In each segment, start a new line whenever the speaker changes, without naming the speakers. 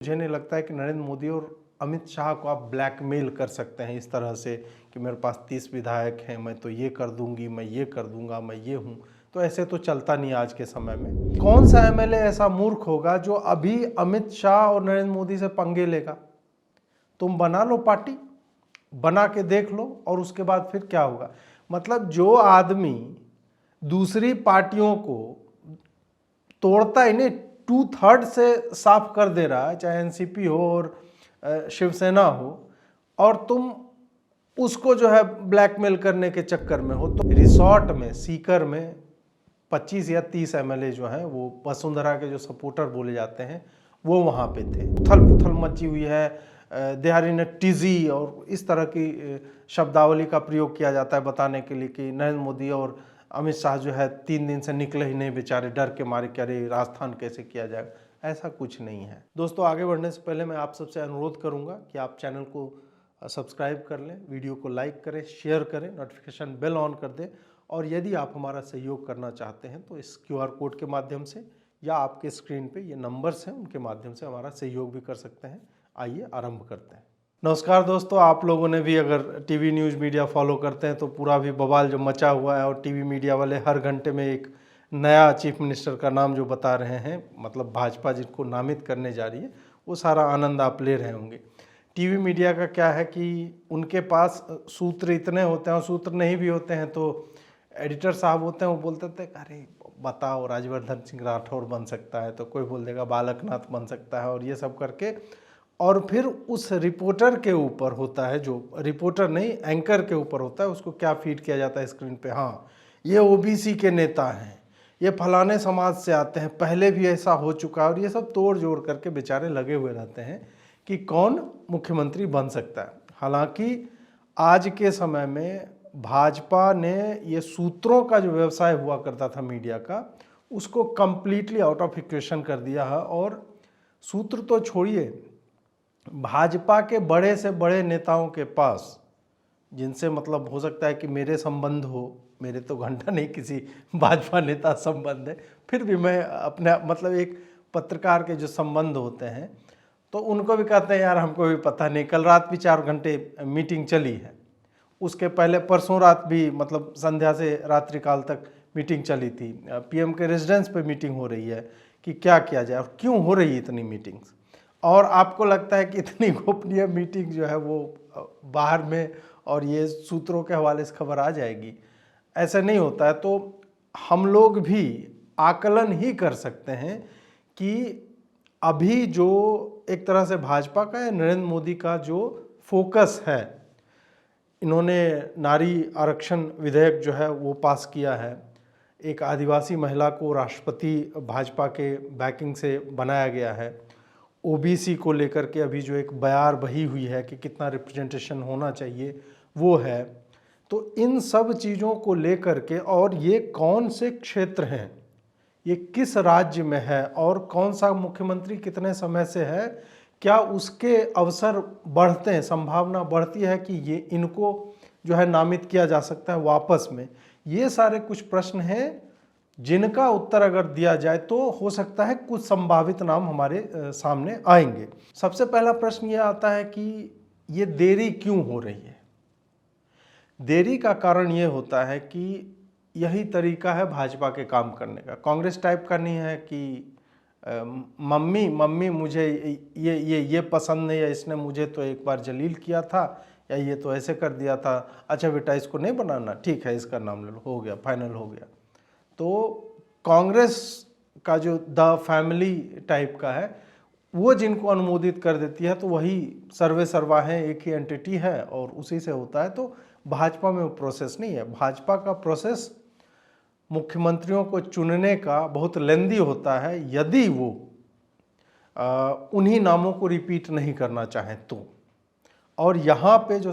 मुझे नहीं लगता है कि नरेंद्र मोदी और अमित शाह को आप ब्लैकमेल कर सकते हैं इस तरह से कि मेरे पास 30 विधायक हैं, मैं तो ये कर दूंगी, मैं ये कर दूंगा, मैं ये हूँ। तो ऐसे तो चलता नहीं आज के समय में। कौन सा एमएलए ऐसा मूर्ख होगा जो अभी अमित शाह और नरेंद्र मोदी से पंगे लेगा? तुम बना लो पार्टी, बना के देख लो और उसके बाद फिर क्या होगा। मतलब जो आदमी दूसरी पार्टियों को तोड़ता ही नहीं, 2/3 से साफ कर दे रहा है, चाहे एनसीपी हो और शिवसेना हो, और तुम उसको जो है ब्लैकमेल करने के चक्कर में हो। तो रिसोर्ट में, सीकर में 25 या 30 एमएलए जो हैं, वो वसुंधरा के जो सपोर्टर बोले जाते हैं, वो वहाँ पे थे। उथल पुथल मची हुई है, दे आर इन टिजी, और इस तरह की शब्दावली का प्रयोग किया जाता है बताने के लिए कि नरेंद्र मोदी और अमित शाह जो है 3 दिन से निकले ही नहीं बेचारे, डर के मारे कि अरे राजस्थान कैसे किया जाएगा। ऐसा कुछ नहीं है। दोस्तों, आगे बढ़ने से पहले मैं आप सबसे अनुरोध करूंगा कि आप चैनल को सब्सक्राइब कर लें, वीडियो को लाइक करें, शेयर करें, नोटिफिकेशन बेल ऑन कर दें, और यदि आप हमारा सहयोग करना चाहते हैं तो इस QR कोड के माध्यम से या आपके स्क्रीन पे ये नंबर्स हैं, उनके माध्यम से हमारा सहयोग भी कर सकते हैं। आइए आरंभ करते हैं। नमस्कार दोस्तों, आप लोगों ने भी अगर टीवी न्यूज़ मीडिया फॉलो करते हैं तो पूरा भी बवाल जो मचा हुआ है, और टीवी मीडिया वाले हर घंटे में एक नया चीफ मिनिस्टर का नाम जो बता रहे हैं, मतलब भाजपा जिनको नामित करने जा रही है, वो सारा आनंद आप ले रहे होंगे। टीवी मीडिया का क्या है कि उनके पास सूत्र इतने होते हैं, और सूत्र नहीं भी होते हैं तो एडिटर साहब होते हैं, वो बोलते थे अरे बताओ राज्यवर्धन सिंह राठौर बन सकता है, तो कोई बोल देगा बालकनाथ बन सकता है, और ये सब करके, और फिर उस रिपोर्टर के ऊपर होता है, जो रिपोर्टर नहीं एंकर के ऊपर होता है, उसको क्या फीड किया जाता है स्क्रीन पे, हाँ ये ओबीसी के नेता हैं, ये फलाने समाज से आते हैं, पहले भी ऐसा हो चुका है, और ये सब तोड़ जोड़ करके बेचारे लगे हुए रहते हैं कि कौन मुख्यमंत्री बन सकता है। हालांकि आज के समय में भाजपा ने ये सूत्रों का जो व्यवसाय हुआ करता था मीडिया का, उसको कंप्लीटली आउट ऑफ इक्वेशन कर दिया है। और सूत्र तो छोड़िए, भाजपा के बड़े से बड़े नेताओं के पास, जिनसे मतलब हो सकता है कि मेरे संबंध हो, मेरे तो घंटा नहीं किसी भाजपा नेता संबंध है, फिर भी मैं अपने मतलब एक पत्रकार के जो संबंध होते हैं तो उनको भी कहते हैं यार हमको भी पता नहीं, कल रात भी 4 घंटे मीटिंग चली है, उसके पहले परसों रात भी मतलब संध्या से रात्रि काल तक मीटिंग चली थी, पीएम के रेजिडेंस पे मीटिंग हो रही है कि क्या किया जाए और क्यों हो रही है इतनी मीटिंग्स। और आपको लगता है कि इतनी गोपनीय मीटिंग जो है वो बाहर में और ये सूत्रों के हवाले से खबर आ जाएगी, ऐसा नहीं होता है। तो हम लोग भी आकलन ही कर सकते हैं कि अभी जो एक तरह से भाजपा का या नरेंद्र मोदी का जो फोकस है, इन्होंने नारी आरक्षण विधेयक जो है वो पास किया है, एक आदिवासी महिला को राष्ट्रपति भाजपा के बैकिंग से बनाया गया है, ओबीसी को लेकर के अभी जो एक बयार बही हुई है कि कितना रिप्रेजेंटेशन होना चाहिए वो है। तो इन सब चीज़ों को लेकर के, और ये कौन से क्षेत्र हैं, ये किस राज्य में है, और कौन सा मुख्यमंत्री कितने समय से है, क्या उसके अवसर बढ़ते हैं, संभावना बढ़ती है कि ये इनको जो है नामित किया जा सकता है वापस में। ये सारे कुछ प्रश्न हैं जिनका उत्तर अगर दिया जाए तो हो सकता है कुछ संभावित नाम हमारे सामने आएंगे। सबसे पहला प्रश्न ये आता है कि ये देरी क्यों हो रही है। देरी का कारण ये होता है कि यही तरीका है भाजपा के काम करने का। कांग्रेस टाइप का नहीं है कि मम्मी मम्मी मुझे ये पसंद नहीं है, इसने मुझे तो एक बार जलील किया था, या ये तो ऐसे कर दिया था, अच्छा बेटा इसको नहीं बनाना, ठीक है इसका नाम ले लो, हो गया, फाइनल हो गया। तो कांग्रेस का जो द फैमिली टाइप का है, वो जिनको अनुमोदित कर देती है तो वही सर्वे सर्वा है, एक ही एंटिटी है और उसी से होता है। तो भाजपा में वो प्रोसेस नहीं है। भाजपा का प्रोसेस मुख्यमंत्रियों को चुनने का बहुत लेंदी होता है, यदि वो उन्हीं नामों को रिपीट नहीं करना चाहें तो। और यहाँ पे जो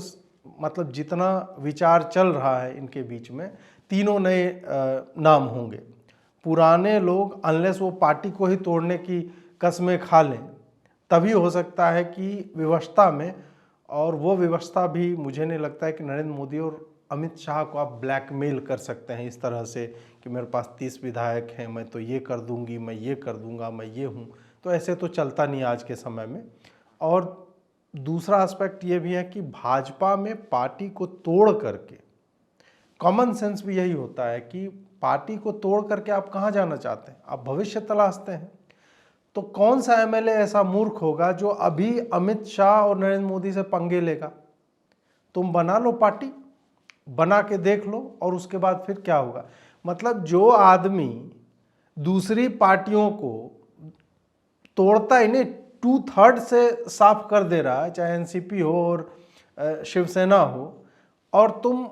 मतलब जितना विचार चल रहा है इनके बीच में, तीनों नए नाम होंगे। पुराने लोग अनलेस वो पार्टी को ही तोड़ने की कसमें खा लें, तभी हो सकता है कि व्यवस्था में, और वो व्यवस्था भी मुझे नहीं लगता है कि नरेंद्र मोदी और अमित शाह को आप ब्लैकमेल कर सकते हैं इस तरह से कि मेरे पास 30 विधायक हैं, मैं तो ये कर दूंगी, मैं ये कर दूंगा, मैं ये हूँ। तो ऐसे तो चलता नहीं आज के समय में। और दूसरा एस्पेक्ट ये भी है कि भाजपा में पार्टी को तोड़ करके, कॉमन सेंस भी यही होता है कि पार्टी को तोड़ करके आप कहाँ जाना चाहते हैं, आप भविष्य तलाशते हैं। तो कौन सा एमएलए ऐसा मूर्ख होगा जो अभी अमित शाह और नरेंद्र मोदी से पंगे लेगा। तुम बना लो पार्टी, बना के देख लो और उसके बाद फिर क्या होगा। मतलब जो आदमी दूसरी पार्टियों को तोड़ता ही नहीं, 2/3 से साफ कर दे रहा है, चाहे एनसीपी हो और शिवसेना हो, और तुम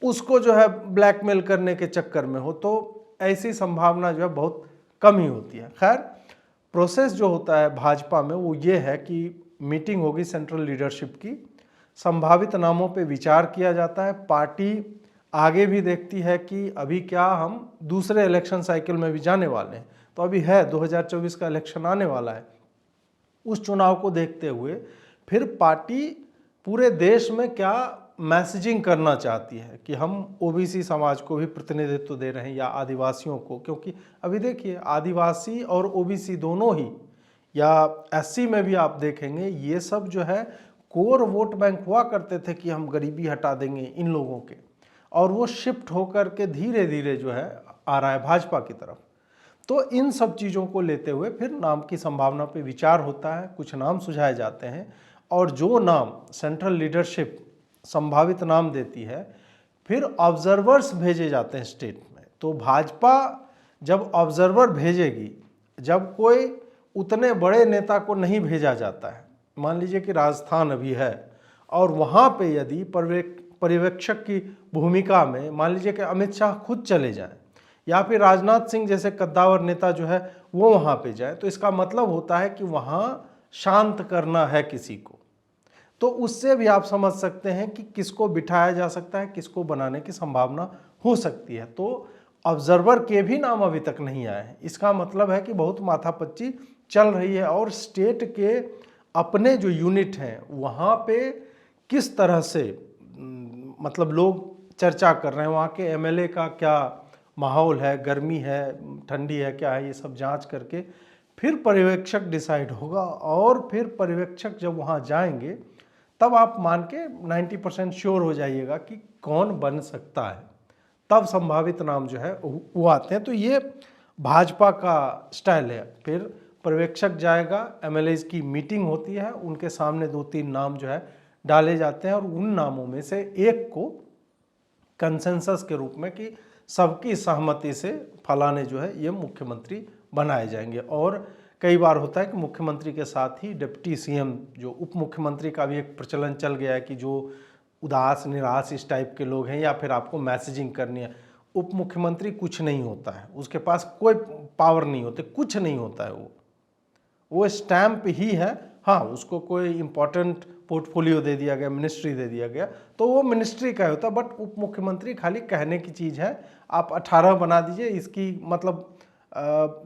उसको जो है ब्लैकमेल करने के चक्कर में हो, तो ऐसी संभावना जो है बहुत कम ही होती है। खैर, प्रोसेस जो होता है भाजपा में वो ये है कि मीटिंग होगी सेंट्रल लीडरशिप की, संभावित नामों पे विचार किया जाता है। पार्टी आगे भी देखती है कि अभी क्या हम दूसरे इलेक्शन साइकिल में भी जाने वाले हैं, तो अभी है 2024 का इलेक्शन आने वाला है। उस चुनाव को देखते हुए फिर पार्टी पूरे देश में क्या मैसेजिंग करना चाहती है कि हम ओबीसी समाज को भी प्रतिनिधित्व दे रहे हैं या आदिवासियों को, क्योंकि अभी देखिए आदिवासी और ओबीसी दोनों ही, या एससी में भी आप देखेंगे, ये सब जो है कोर वोट बैंक हुआ करते थे कि हम गरीबी हटा देंगे इन लोगों के, और वो शिफ्ट होकर के धीरे धीरे जो है आ रहा है भाजपा की तरफ। तो इन सब चीज़ों को लेते हुए फिर नाम की संभावना पे विचार होता है, कुछ नाम सुझाए जाते हैं, और जो नाम सेंट्रल लीडरशिप संभावित नाम देती है फिर ऑब्जर्वर्स भेजे जाते हैं स्टेट में। तो भाजपा जब ऑब्जर्वर भेजेगी, जब कोई उतने बड़े नेता को नहीं भेजा जाता है, मान लीजिए कि राजस्थान अभी है और वहाँ पे यदि पर्यवेक्षक की भूमिका में मान लीजिए कि अमित शाह खुद चले जाएं या फिर राजनाथ सिंह जैसे कद्दावर नेता जो है वो वहाँ पे जाए, तो इसका मतलब होता है कि वहाँ शांत करना है किसी को। तो उससे भी आप समझ सकते हैं कि किसको बिठाया जा सकता है, किसको बनाने की संभावना हो सकती है। तो ऑब्जर्वर के भी नाम अभी तक नहीं आए हैं, इसका मतलब है कि बहुत माथापच्ची चल रही है। और स्टेट के अपने जो यूनिट हैं वहाँ पे किस तरह से मतलब लोग चर्चा कर रहे हैं, वहाँ के एमएलए का क्या माहौल है, गर्मी है, ठंडी है, क्या है, ये सब जांच करके फिर पर्यवेक्षक डिसाइड होगा। और फिर पर्यवेक्षक जब वहाँ जाएंगे तब आप मान के 90% श्योर हो जाइएगा कि कौन बन सकता है, तब संभावित नाम जो है वो आते हैं। तो ये भाजपा का स्टाइल है। फिर पर्यवेक्षक जाएगा, एमएलएज की मीटिंग होती है, उनके सामने 2-3 नाम जो है डाले जाते हैं और उन नामों में से एक को कंसेंसस के रूप में कि सबकी सहमति से फलाने जो है ये मुख्यमंत्री बनाए जाएंगे। और कई बार होता है कि मुख्यमंत्री के साथ ही डिप्टी सीएम, जो उप मुख्यमंत्री का भी एक प्रचलन चल गया है कि जो उदास निराश इस टाइप के लोग हैं या फिर आपको मैसेजिंग करनी है, उप मुख्यमंत्री कुछ नहीं होता है, उसके पास कोई पावर नहीं होते, कुछ नहीं होता है, वो स्टैम्प ही है। हाँ, उसको कोई इंपॉर्टेंट पोर्टफोलियो दे दिया गया, मिनिस्ट्री दे दिया गया, तो वो मिनिस्ट्री का होता है। बट उप मुख्यमंत्री खाली कहने की चीज़ है, आप 18 बना दीजिए, इसकी मतलब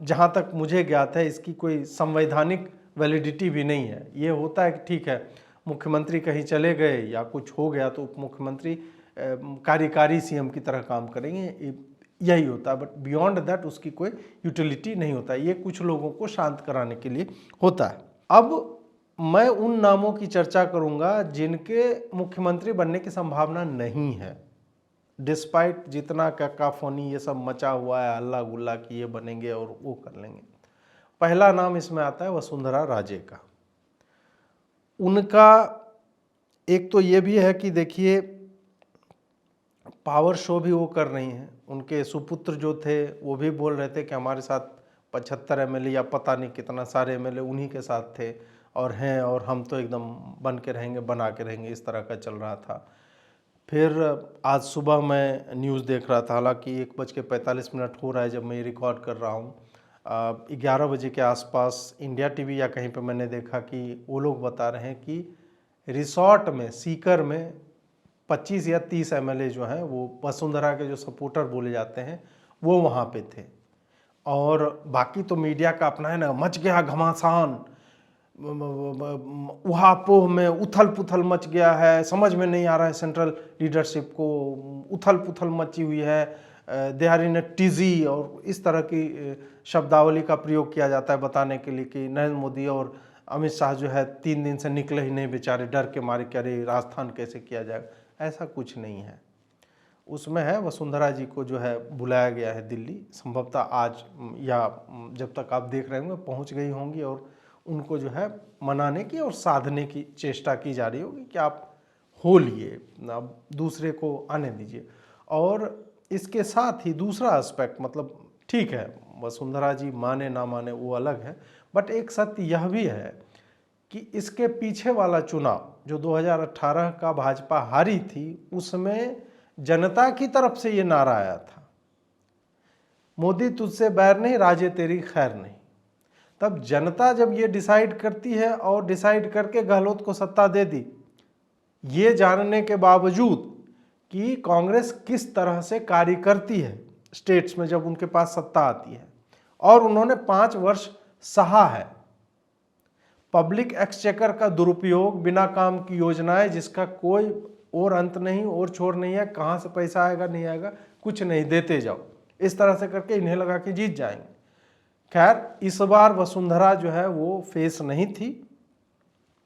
जहाँ तक मुझे ज्ञात है इसकी कोई संवैधानिक वैलिडिटी भी नहीं है। ये होता है कि ठीक है मुख्यमंत्री कहीं चले गए या कुछ हो गया तो उप मुख्यमंत्री कार्यकारी सीएम की तरह काम करेंगे, यही होता है। बट बियॉन्ड दैट उसकी कोई यूटिलिटी नहीं होता है। ये कुछ लोगों को शांत कराने के लिए होता है। अब मैं उन नामों की चर्चा करूंगा जिनके मुख्यमंत्री बनने की संभावना नहीं है, डिस्पाइट जितना कैकाफोनी ये सब मचा हुआ है हल्ला गुल्ला कि ये बनेंगे और वो कर लेंगे। पहला नाम इसमें आता है वसुंधरा राजे का। उनका एक तो ये भी है कि देखिए पावर शो भी वो कर रही हैं, उनके सुपुत्र जो थे वो भी बोल रहे थे कि हमारे साथ 75 एमएलए या पता नहीं कितना सारे एमएलए उन्हीं के साथ थे और हैं, और हम तो एकदम बन के रहेंगे, बना के रहेंगे, इस तरह का चल रहा था। फिर आज सुबह मैं न्यूज़ देख रहा था, हालांकि 1:45 हो रहा है जब मैं ये रिकॉर्ड कर रहा हूँ, 11 बजे के आसपास इंडिया टीवी या कहीं पे मैंने देखा कि वो लोग बता रहे हैं कि रिसॉर्ट में सीकर में 25 या 30 एमएलए जो हैं वो वसुंधरा के जो सपोर्टर बोले जाते हैं वो वहाँ पे थे। और बाकी तो मीडिया का अपना है ना, मच गया घमासान, उहापोह में उथल पुथल मच गया है, समझ में नहीं आ रहा है सेंट्रल लीडरशिप को, उथल पुथल मची हुई है, दे आर इन टीजी और इस तरह की शब्दावली का प्रयोग किया जाता है बताने के लिए कि नरेंद्र मोदी और अमित शाह जो है 3 दिन से निकले ही नहीं बेचारे, डर के मारे कि अरे राजस्थान कैसे किया जाएगा। ऐसा कुछ नहीं है। उसमें है वसुंधरा जी को जो है बुलाया गया है दिल्ली, संभवतः आज या जब तक आप देख रहे होंगे पहुंच गई होंगी, और उनको जो है मनाने की और साधने की चेष्टा की जा रही होगी कि आप हो लिए, अब दूसरे को आने दीजिए। और इसके साथ ही दूसरा एस्पेक्ट, मतलब ठीक है वसुंधरा जी माने ना माने वो अलग है, बट एक सत्य यह भी है कि इसके पीछे वाला चुनाव जो 2018 का भाजपा हारी थी, उसमें जनता की तरफ से ये नारा आया था, मोदी तुझसे बैर नहीं, राजे तेरी खैर नहीं। तब जनता जब ये डिसाइड करती है और डिसाइड करके गहलोत को सत्ता दे दी, ये जानने के बावजूद कि कांग्रेस किस तरह से कार्य करती है स्टेट्स में जब उनके पास सत्ता आती है, और उन्होंने 5 वर्ष सहा है पब्लिक एक्सचेकर का दुरुपयोग, बिना काम की योजनाएं जिसका कोई और अंत नहीं और छोर नहीं है, कहाँ से पैसा आएगा नहीं आएगा कुछ नहीं, देते जाओ, इस तरह से करके इन्हें लगा कि जीत जाएंगे। खैर इस बार वसुंधरा जो है वो फेस नहीं थी।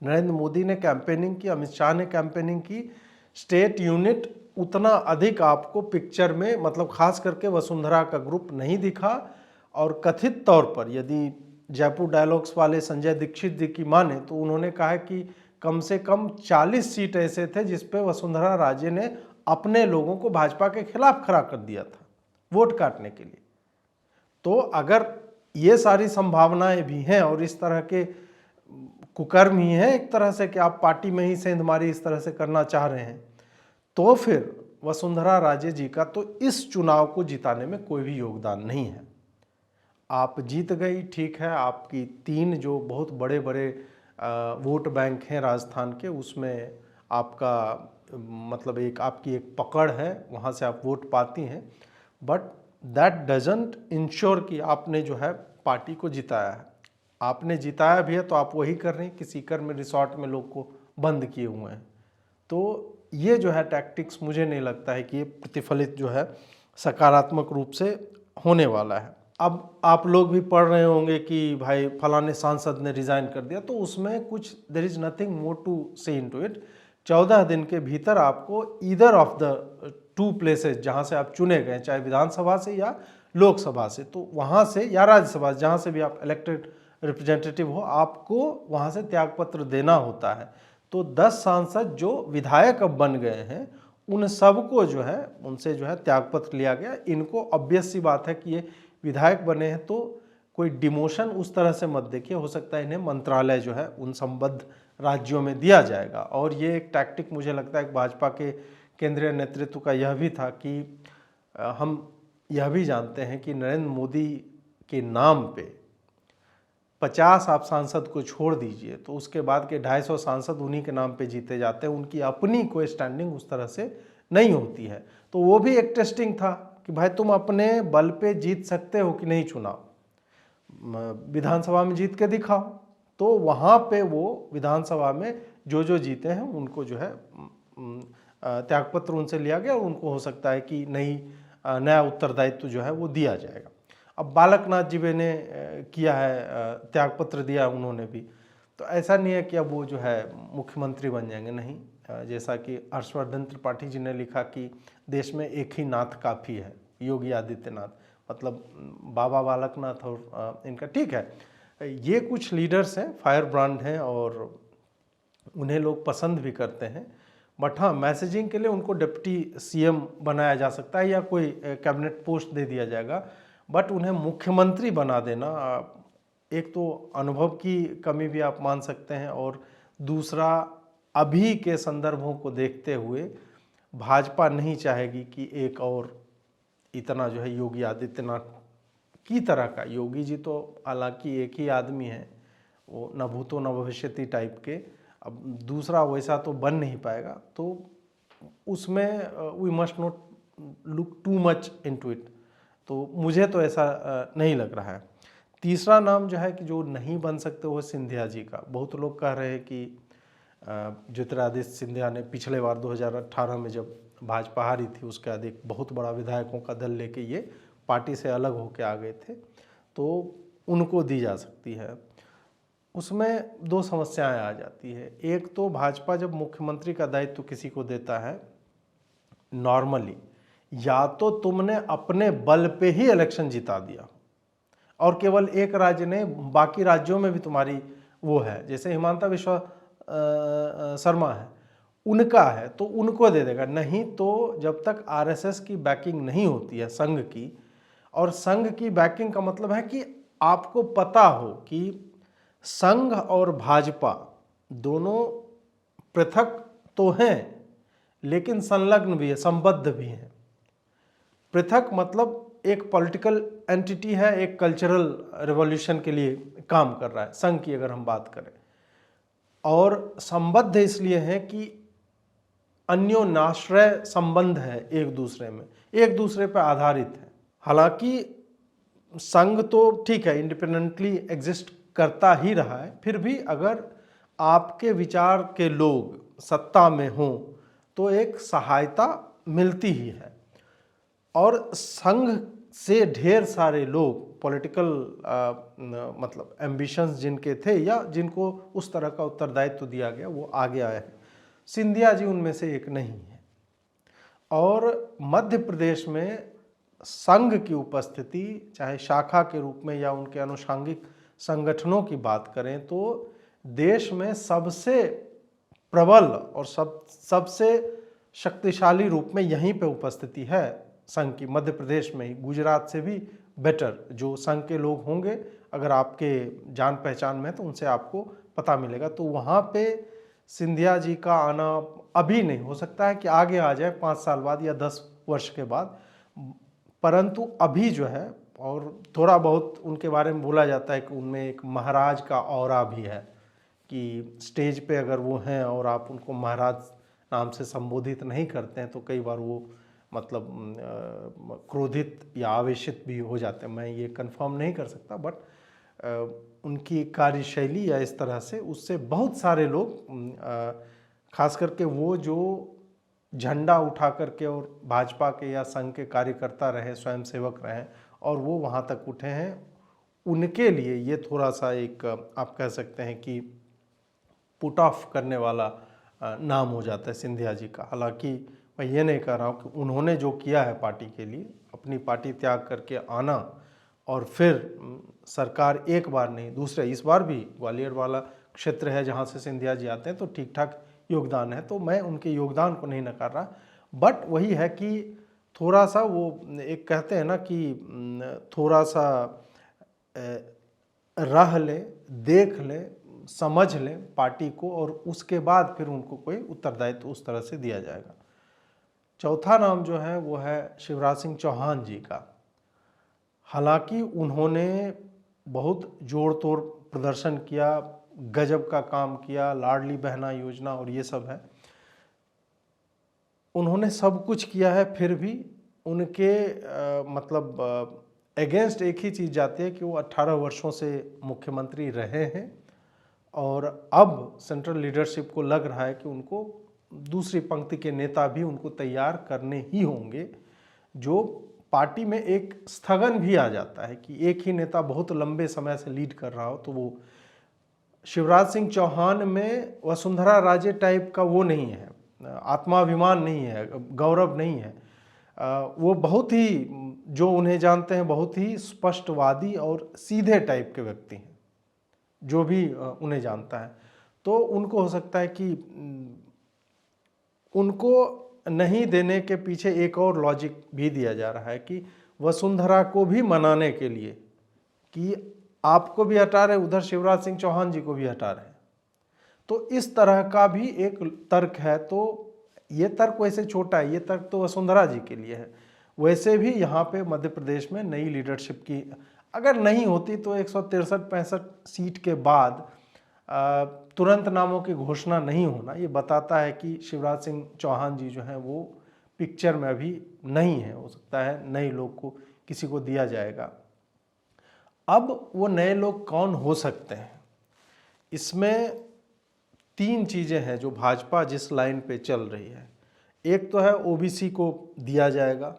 नरेंद्र मोदी ने कैंपेनिंग की, अमित शाह ने कैंपेनिंग की, स्टेट यूनिट उतना अधिक आपको पिक्चर में, मतलब खास करके वसुंधरा का ग्रुप नहीं दिखा। और कथित तौर पर यदि जयपुर डायलॉग्स वाले संजय दीक्षित जी की माने तो उन्होंने कहा कि कम से कम 40 सीट ऐसे थे जिस पे वसुंधरा राजे ने अपने लोगों को भाजपा के खिलाफ खड़ा कर दिया था वोट काटने के लिए। तो अगर ये सारी संभावनाएं भी हैं और इस तरह के कुकर्म ही है एक तरह से कि आप पार्टी में ही सेंधमारी इस तरह से करना चाह रहे हैं, तो फिर वसुंधरा राजे जी का तो इस चुनाव को जिताने में कोई भी योगदान नहीं है। आप जीत गई, ठीक है, आपकी 3 जो बहुत बड़े बड़े वोट बैंक हैं राजस्थान के, उसमें आपका मतलब एक आपकी एक पकड़ है, वहाँ से आप वोट पाती हैं, बट दैट डजंट इंश्योर कि आपने जो है पार्टी को जिताया है। आपने जिताया भी है तो आप वही कर रहे हैं कि सीकर में रिसोर्ट में लोग को बंद किए हुए हैं। तो ये जो है टैक्टिक्स मुझे नहीं लगता है कि ये प्रतिफलित जो है सकारात्मक रूप से होने वाला है। अब आप लोग भी पढ़ रहे होंगे कि भाई फलाने सांसद ने रिज़ाइन कर दिया, तो उसमें कुछ there is nothing more to say into it. 14 दिन के भीतर आपको ईदर ऑफ द 2 प्लेसेस जहाँ से आप चुने गए, चाहे विधानसभा से या लोकसभा से, तो वहाँ से या राज्यसभा जहाँ से भी आप इलेक्टेड रिप्रेजेंटेटिव हो, आपको वहाँ से त्यागपत्र देना होता है। तो 10 सांसद जो विधायक अब बन गए हैं उन सबको जो है उनसे जो है त्यागपत्र लिया गया। इनको ऑब्वियस सी बात है कि ये विधायक बने हैं तो कोई डिमोशन उस तरह से मत देखिए, हो सकता है इन्हें मंत्रालय जो है उन संबद्ध राज्यों में दिया जाएगा। और ये एक टैक्टिक मुझे लगता है भाजपा के केंद्रीय नेतृत्व का यह भी था कि हम यह भी जानते हैं कि नरेंद्र मोदी के नाम पे 50 आप सांसद को छोड़ दीजिए तो उसके बाद के 250 सांसद उन्हीं के नाम पे जीते जाते हैं, उनकी अपनी कोई स्टैंडिंग उस तरह से नहीं होती है। तो वो भी एक टेस्टिंग था कि भाई तुम अपने बल पे जीत सकते हो कि नहीं चुनाव, विधानसभा में जीत के दिखाओ। तो वहाँ पे वो विधानसभा में जो जीते हैं उनको जो है त्यागपत्र उनसे लिया गया और उनको हो सकता है कि नया उत्तरदायित्व जो है वो दिया जाएगा। अब बालकनाथ जी ने किया है, त्यागपत्र दिया उन्होंने भी, तो ऐसा नहीं है कि अब वो जो है मुख्यमंत्री बन जाएंगे, नहीं। जैसा कि हर्षवर्धन त्रिपाठी जी ने लिखा कि देश में एक ही नाथ काफ़ी है, योगी आदित्यनाथ, मतलब बाबा बालकनाथ और इनका, ठीक है। ये कुछ लीडर्स हैं, फायर ब्रांड हैं और उन्हें लोग पसंद भी करते हैं, बट हाँ मैसेजिंग के लिए उनको डिप्टी सीएम बनाया जा सकता है या कोई कैबिनेट पोस्ट दे दिया जाएगा, बट उन्हें मुख्यमंत्री बना देना एक तो अनुभव की कमी भी आप मान सकते हैं, और दूसरा अभी के संदर्भों को देखते हुए भाजपा नहीं चाहेगी कि एक और इतना जो है योगी आदित्यनाथ की तरह का, योगी जी तो हालांकि एक ही आदमी है, वो न भूतो न भविष्यति टाइप के, अब दूसरा वैसा तो बन नहीं पाएगा, तो उसमें we must not look too much into it. तो मुझे तो ऐसा नहीं लग रहा है। तीसरा नाम जो है कि जो नहीं बन सकते वो सिंधिया जी का। बहुत लोग कह रहे हैं कि ज्योतिरादित्य सिंधिया ने पिछले बार 2018 में जब भाजपा हारी थी उसके बाद एक बहुत बड़ा विधायकों का दल लेके ये पार्टी से अलग होके आ गए थे, तो उनको दी जा सकती है। उसमें दो समस्याएं आ जाती है। एक तो भाजपा जब मुख्यमंत्री का दायित्व किसी को देता है नॉर्मली, या तो तुमने अपने बल पे ही इलेक्शन जिता दिया और केवल एक राज्य ने, बाकी राज्यों में भी तुम्हारी वो है, जैसे हिमांता बिस्वा शर्मा है, उनका है तो उनको दे देगा, नहीं तो जब तक आरएसएस की बैकिंग नहीं होती है संघ की, और संघ की बैकिंग का मतलब है कि आपको पता हो कि संघ और भाजपा दोनों पृथक तो हैं लेकिन संलग्न भी है, संबद्ध भी हैं। पृथक मतलब एक पॉलिटिकल एंटिटी है, एक कल्चरल रिवॉल्यूशन के लिए काम कर रहा है संघ की अगर हम बात करें, और संबद्ध इसलिए है कि अन्योन्याश्रय संबंध है एक दूसरे में, एक दूसरे पर आधारित है। हालांकि संघ तो ठीक है इंडिपेंडेंटली एग्जिस्ट करता ही रहा है, फिर भी अगर आपके विचार के लोग सत्ता में हों तो एक सहायता मिलती ही है। और संघ से ढेर सारे लोग पॉलिटिकल मतलब एम्बिशंस जिनके थे या जिनको उस तरह का उत्तरदायित्व दिया गया वो आगे आए हैं। सिंधिया जी उनमें से एक नहीं है। और मध्य प्रदेश में संघ की उपस्थिति चाहे शाखा के रूप में या उनके अनुषांगिक संगठनों की बात करें तो देश में सबसे प्रबल और सबसे शक्तिशाली रूप में यहीं पे उपस्थिति है संघ की, मध्य प्रदेश में ही। गुजरात से भी बेटर जो संघ के लोग होंगे अगर आपके जान पहचान में तो उनसे आपको पता मिलेगा। तो वहाँ पे सिंधिया जी का आना अभी नहीं, हो सकता है कि आगे आ जाए 5 साल बाद या 10 वर्ष के बाद, परंतु अभी जो है, और थोड़ा बहुत उनके बारे में बोला जाता है कि उनमें एक महाराज का ऑरा भी है कि स्टेज पे अगर वो हैं और आप उनको महाराज नाम से संबोधित नहीं करते हैं तो कई बार वो मतलब क्रोधित या आवेशित भी हो जाते हैं। मैं ये कंफर्म नहीं कर सकता, बट उनकी कार्यशैली या इस तरह से उससे बहुत सारे लोग खास करके वो जो झंडा उठा करके और भाजपा के या संघ के कार्यकर्ता रहे, स्वयंसेवक रहे और वो वहाँ तक उठे हैं, उनके लिए ये थोड़ा सा एक आप कह सकते हैं कि पुट ऑफ करने वाला नाम हो जाता है सिंधिया जी का। हालांकि मैं ये नहीं कह रहा हूँ कि उन्होंने जो किया है पार्टी के लिए, अपनी पार्टी त्याग करके आना और फिर सरकार एक बार नहीं दूसरे, इस बार भी ग्वालियर वाला क्षेत्र है जहाँ से सिंधिया जी आते हैं तो ठीक ठाक योगदान है, तो मैं उनके योगदान को नहीं नकार रहा, बट वही है कि थोड़ा सा वो एक कहते हैं ना कि थोड़ा सा रह लें, देख लें, समझ लें पार्टी को और उसके बाद फिर उनको कोई उत्तरदायित्व उस तरह से दिया जाएगा। चौथा नाम जो है वो है शिवराज सिंह चौहान जी का। हालांकि उन्होंने बहुत जोड़ तोड़ प्रदर्शन किया, गजब का काम किया, लाडली बहना योजना और ये सब है, उन्होंने सब कुछ किया है, फिर भी उनके मतलब अगेंस्ट एक ही चीज़ जाती है कि वो 18 वर्षों से मुख्यमंत्री रहे हैं और अब सेंट्रल लीडरशिप को लग रहा है कि उनको दूसरी पंक्ति के नेता भी उनको तैयार करने ही होंगे, जो पार्टी में एक स्थगन भी आ जाता है कि एक ही नेता बहुत लंबे समय से लीड कर रहा हो। तो वो शिवराज सिंह चौहान में वसुंधरा राजे टाइप का वो नहीं है, आत्माभिमान नहीं है, गौरव नहीं है। वो बहुत ही, जो उन्हें जानते हैं, बहुत ही स्पष्टवादी और सीधे टाइप के व्यक्ति हैं जो भी उन्हें जानता है। तो उनको हो सकता है कि उनको नहीं देने के पीछे एक और लॉजिक भी दिया जा रहा है कि वसुंधरा को भी मनाने के लिए कि आपको भी हटा रहे, उधर शिवराज सिंह चौहान जी को भी हटा रहे, तो इस तरह का भी एक तर्क है। तो ये तर्क वैसे छोटा है, ये तर्क तो वसुंधरा जी के लिए है। वैसे भी यहाँ पे मध्य प्रदेश में नई लीडरशिप की अगर नहीं होती तो 163-65 सीट के बाद तुरंत नामों की घोषणा नहीं होना ये बताता है कि शिवराज सिंह चौहान जी जो हैं वो पिक्चर में अभी नहीं है। हो सकता है नए लोग को किसी को दिया जाएगा। अब वो नए लोग कौन हो सकते हैं, इसमें तीन चीज़ें हैं जो भाजपा जिस लाइन पे चल रही है। एक तो है ओबीसी को दिया जाएगा,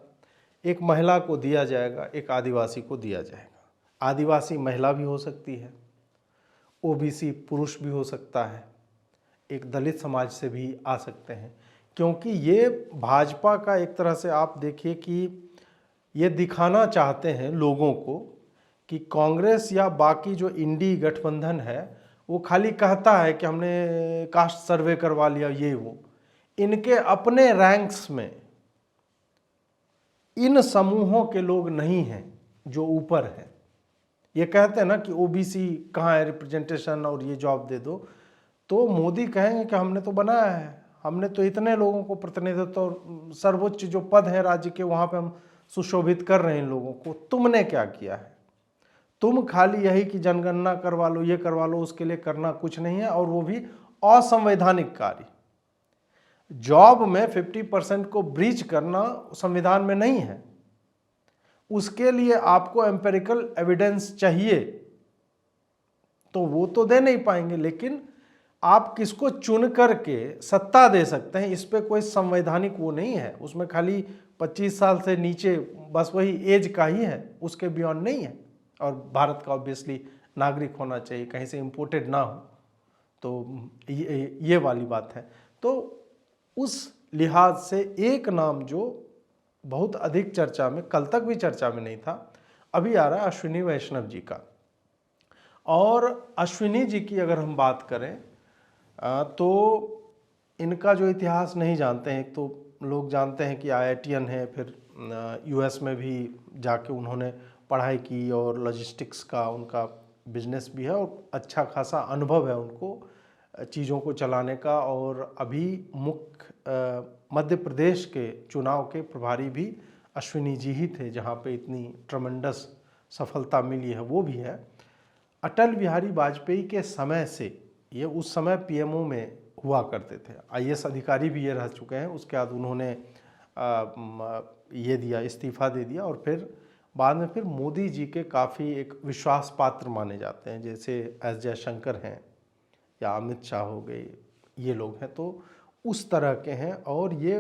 एक महिला को दिया जाएगा, एक आदिवासी को दिया जाएगा। आदिवासी महिला भी हो सकती है, ओबीसी पुरुष भी हो सकता है, एक दलित समाज से भी आ सकते हैं। क्योंकि ये भाजपा का एक तरह से आप देखिए कि ये दिखाना चाहते हैं लोगों को कि कांग्रेस या बाकी जो इंडी गठबंधन है वो खाली कहता है कि हमने कास्ट सर्वे करवा लिया, ये वो। इनके अपने रैंक्स में इन समूहों के लोग नहीं हैं जो ऊपर हैं। ये कहते हैं ना कि ओबीसी कहाँ है रिप्रेजेंटेशन और ये जॉब दे दो, तो मोदी कहेंगे कि हमने तो बनाया है, हमने तो इतने लोगों को प्रतिनिधित्व और सर्वोच्च जो पद है राज्य के वहाँ पे हम सुशोभित कर रहे हैं इन लोगों को। तुमने क्या किया है? तुम खाली यही कि जनगणना करवा लो, ये करवा लो, उसके लिए करना कुछ नहीं है, और वो भी असंवैधानिक कार्य। जॉब में 50% को ब्रीच करना संविधान में नहीं है। उसके लिए आपको एम्पेरिकल एविडेंस चाहिए, तो वो तो दे नहीं पाएंगे, लेकिन आप किसको चुन करके सत्ता दे सकते हैं, इस पे कोई संवैधानिक वो नहीं है। उसमें खाली 25 साल से नीचे बस वही एज का ही है, उसके बियॉन्ड नहीं है। और भारत का ऑब्वियसली नागरिक होना चाहिए, कहीं से इंपोर्टेड ना हो, तो ये वाली बात है। तो उस लिहाज से एक नाम जो बहुत अधिक चर्चा में, कल तक भी चर्चा में नहीं था, अभी आ रहा है अश्विनी वैष्णव जी का। और अश्विनी जी की अगर हम बात करें तो इनका जो इतिहास नहीं जानते हैं। तो लोग जानते हैं कि IITian है, फिर US में भी जाके उन्होंने पढ़ाई की और लॉजिस्टिक्स का उनका बिजनेस भी है और अच्छा खासा अनुभव है उनको चीज़ों को चलाने का। और अभी मुख्य मध्य प्रदेश के चुनाव के प्रभारी भी अश्विनी जी ही थे, जहाँ पे इतनी ट्रमेंडस सफलता मिली है वो भी है। अटल बिहारी वाजपेयी के समय से ये उस समय PMO में हुआ करते थे, IAS अधिकारी भी ये रह चुके हैं। उसके बाद उन्होंने ये दिया, इस्तीफा दे दिया, और फिर बाद में फिर मोदी जी के काफ़ी एक विश्वास पात्र माने जाते हैं, जैसे एस जयशंकर हैं या अमित शाह हो गए, ये लोग हैं, तो उस तरह के हैं। और ये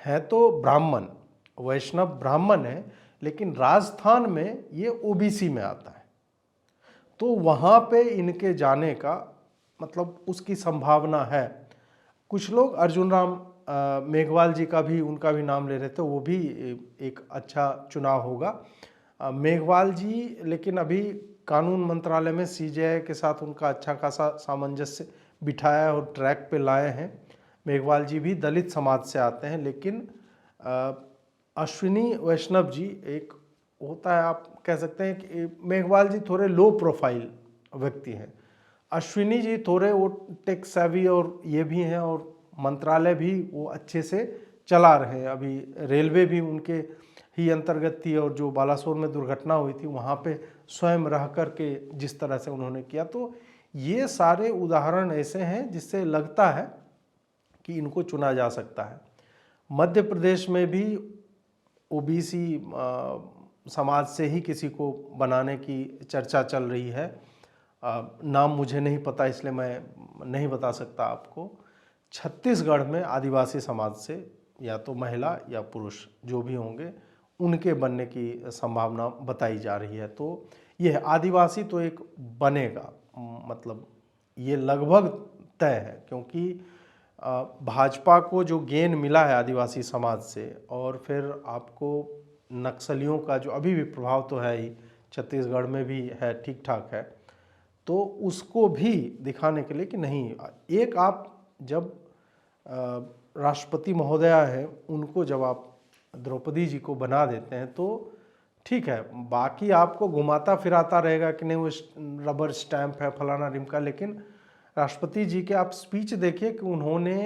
है तो ब्राह्मण, वैष्णव ब्राह्मण है, लेकिन राजस्थान में ये OBC में आता है, तो वहाँ पे इनके जाने का मतलब उसकी संभावना है। कुछ लोग अर्जुन राम मेघवाल जी का भी, उनका भी नाम ले रहे थे, वो भी एक अच्छा चुनाव होगा। मेघवाल जी लेकिन अभी कानून मंत्रालय में CJI के साथ उनका अच्छा खासा सामंजस्य बिठाया है और ट्रैक पे लाए हैं। मेघवाल जी भी दलित समाज से आते हैं, लेकिन अश्विनी वैष्णव जी एक होता है, आप कह सकते हैं कि मेघवाल जी थोड़े लो प्रोफाइल व्यक्ति हैं, अश्विनी जी थोड़े वो टेक सेवी और ये भी हैं, और मंत्रालय भी वो अच्छे से चला रहे हैं। अभी रेलवे भी उनके ही अंतर्गत थी, और जो बालासोर में दुर्घटना हुई थी वहाँ पे स्वयं रह कर के जिस तरह से उन्होंने किया, तो ये सारे उदाहरण ऐसे हैं जिससे लगता है कि इनको चुना जा सकता है। मध्य प्रदेश में भी OBC समाज से ही किसी को बनाने की चर्चा चल रही है। नाम मुझे नहीं पता, इसलिए मैं नहीं बता सकता आपको। छत्तीसगढ़ में आदिवासी समाज से या तो महिला या पुरुष जो भी होंगे उनके बनने की संभावना बताई जा रही है। तो ये आदिवासी तो एक बनेगा, मतलब ये लगभग तय है, क्योंकि भाजपा को जो गेन मिला है आदिवासी समाज से, और फिर आपको नक्सलियों का जो अभी भी प्रभाव तो है ही, छत्तीसगढ़ में भी है, ठीक ठाक है, तो उसको भी दिखाने के लिए कि नहीं, एक आप जब राष्ट्रपति महोदया है उनको जब आप द्रौपदी जी को बना देते हैं तो ठीक है, बाकी आपको घुमाता फिराता रहेगा कि नहीं वो रबर स्टैंप है फलाना रिमका, लेकिन राष्ट्रपति जी के आप स्पीच देखिए कि उन्होंने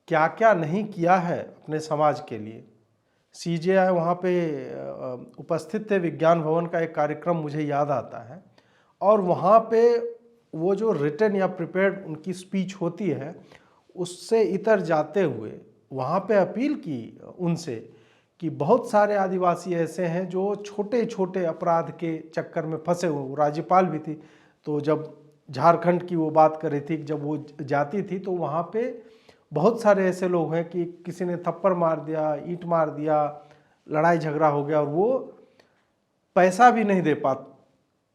क्या क्या नहीं किया है अपने समाज के लिए। CJI वहाँ पे उपस्थित थे, विज्ञान भवन का एक कार्यक्रम मुझे याद आता है, और वहाँ पे वो जो रिटन या प्रिपेयर्ड उनकी स्पीच होती है उससे इतर जाते हुए वहाँ पे अपील की उनसे कि बहुत सारे आदिवासी ऐसे हैं जो छोटे छोटे अपराध के चक्कर में फंसे हुए, राज्यपाल भी थी, तो जब झारखंड की वो बात कर रही थी, जब वो जाती थी तो वहाँ पे बहुत सारे ऐसे लोग हैं कि किसी ने थप्पड़ मार दिया, ईंट मार दिया, लड़ाई झगड़ा हो गया और वो पैसा भी नहीं दे पा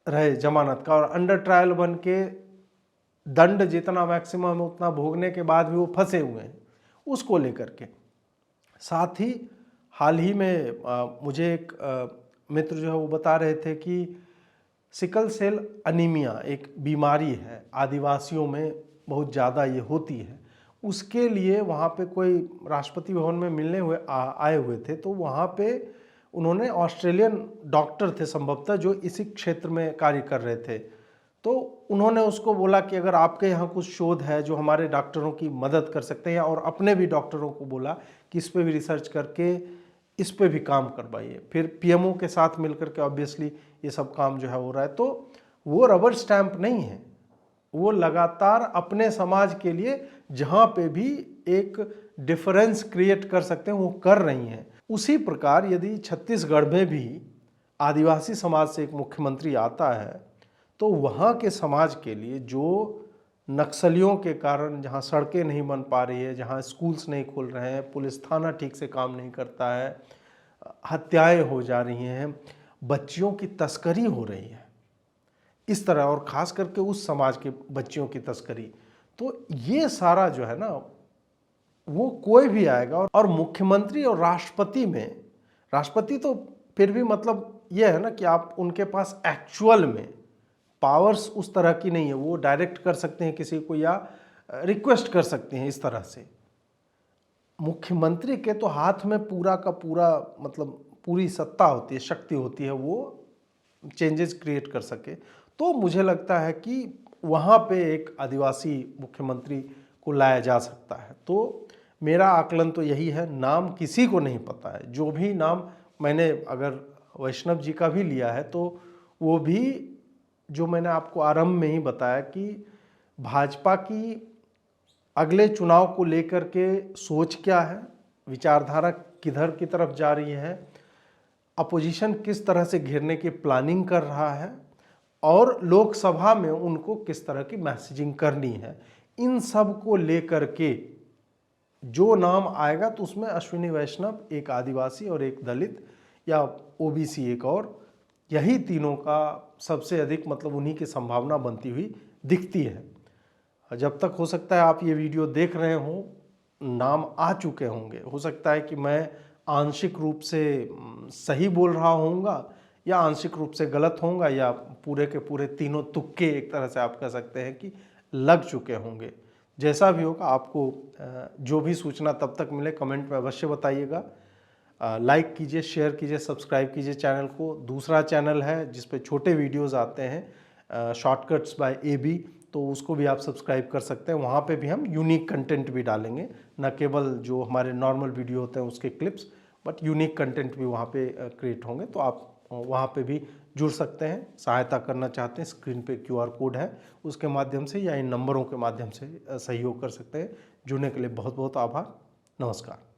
रहे जमानत का, और अंडर ट्रायल बन के दंड जितना मैक्सिमम है उतना भोगने के बाद भी वो फंसे हुए हैं उसको लेकर के। साथ ही हाल ही में मुझे एक मित्र जो है वो बता रहे थे कि सिकल सेल अनीमिया एक बीमारी है, आदिवासियों में बहुत ज़्यादा ये होती है। उसके लिए वहाँ पे कोई राष्ट्रपति भवन में मिलने आए हुए थे, तो वहाँ पे उन्होंने ऑस्ट्रेलियन डॉक्टर थे संभवतः जो इसी क्षेत्र में कार्य कर रहे थे, तो उन्होंने उसको बोला कि अगर आपके यहाँ कुछ शोध है जो हमारे डॉक्टरों की मदद कर सकते हैं, और अपने भी डॉक्टरों को बोला कि इस पे भी रिसर्च करके इस पे भी काम करवाइए। फिर पीएमओ के साथ मिलकर के ऑब्वियसली ये सब काम जो है हो रहा है। तो वो रबर स्टैंप नहीं है, वो लगातार अपने समाज के लिए जहाँ पे भी एक डिफरेंस क्रिएट कर सकते हैं वो कर रही हैं। उसी प्रकार यदि छत्तीसगढ़ में भी आदिवासी समाज से एक मुख्यमंत्री आता है तो वहाँ के समाज के लिए जो नक्सलियों के कारण जहाँ सड़कें नहीं बन पा रही है, जहाँ स्कूल्स नहीं खुल रहे हैं, पुलिस थाना ठीक से काम नहीं करता है, हत्याएं हो जा रही हैं, बच्चियों की तस्करी हो रही है इस तरह, और ख़ास करके उस समाज के बच्चियों की तस्करी, तो ये सारा जो है ना वो कोई भी आएगा। और मुख्यमंत्री और राष्ट्रपति में, राष्ट्रपति तो फिर भी मतलब ये है ना कि आप उनके पास एक्चुअल में पावर्स उस तरह की नहीं है, वो डायरेक्ट कर सकते हैं किसी को या रिक्वेस्ट कर सकते हैं इस तरह से। मुख्यमंत्री के तो हाथ में पूरा का पूरा मतलब पूरी सत्ता होती है, शक्ति होती है, वो चेंजेस क्रिएट कर सके। तो मुझे लगता है कि वहाँ पे एक आदिवासी मुख्यमंत्री को लाया जा सकता है। तो मेरा आकलन तो यही है, नाम किसी को नहीं पता है, जो भी नाम मैंने अगर वैष्णव जी का भी लिया है तो वो भी जो मैंने आपको आरंभ में ही बताया कि भाजपा की अगले चुनाव को लेकर के सोच क्या है, विचारधारा किधर की तरफ जा रही है, अपोजिशन किस तरह से घेरने की प्लानिंग कर रहा है, और लोकसभा में उनको किस तरह की मैसेजिंग करनी है, इन सब को लेकर के जो नाम आएगा तो उसमें अश्विनी वैष्णव, एक आदिवासी और एक दलित या ओबीसी एक और, यही तीनों का सबसे अधिक मतलब उन्हीं की संभावना बनती हुई दिखती है। जब तक हो सकता है आप ये वीडियो देख रहे हो नाम आ चुके होंगे, हो सकता है कि मैं आंशिक रूप से सही बोल रहा होऊंगा या आंशिक रूप से गलत होऊंगा, या पूरे के पूरे तीनों तुक्के एक तरह से आप कह सकते हैं कि लग चुके होंगे। जैसा भी होगा आपको जो भी सूचना तब तक मिले कमेंट में अवश्य बताइएगा। लाइक कीजिए, शेयर कीजिए, सब्सक्राइब कीजिए चैनल को। दूसरा चैनल है जिस पे छोटे वीडियोस आते हैं, शॉर्टकट्स बाय एबी, तो उसको भी आप सब्सक्राइब कर सकते हैं। वहाँ पे भी हम यूनिक कंटेंट भी डालेंगे, न केवल जो हमारे नॉर्मल वीडियो होते हैं उसके क्लिप्स, बट यूनिक कंटेंट भी वहाँ पे क्रिएट होंगे, तो आप वहाँ पे भी जुड़ सकते हैं। सहायता करना चाहते हैं, स्क्रीन पे QR कोड है, उसके माध्यम से या इन नंबरों के माध्यम से सहयोग कर सकते हैं। जुड़ने के लिए बहुत बहुत आभार। नमस्कार।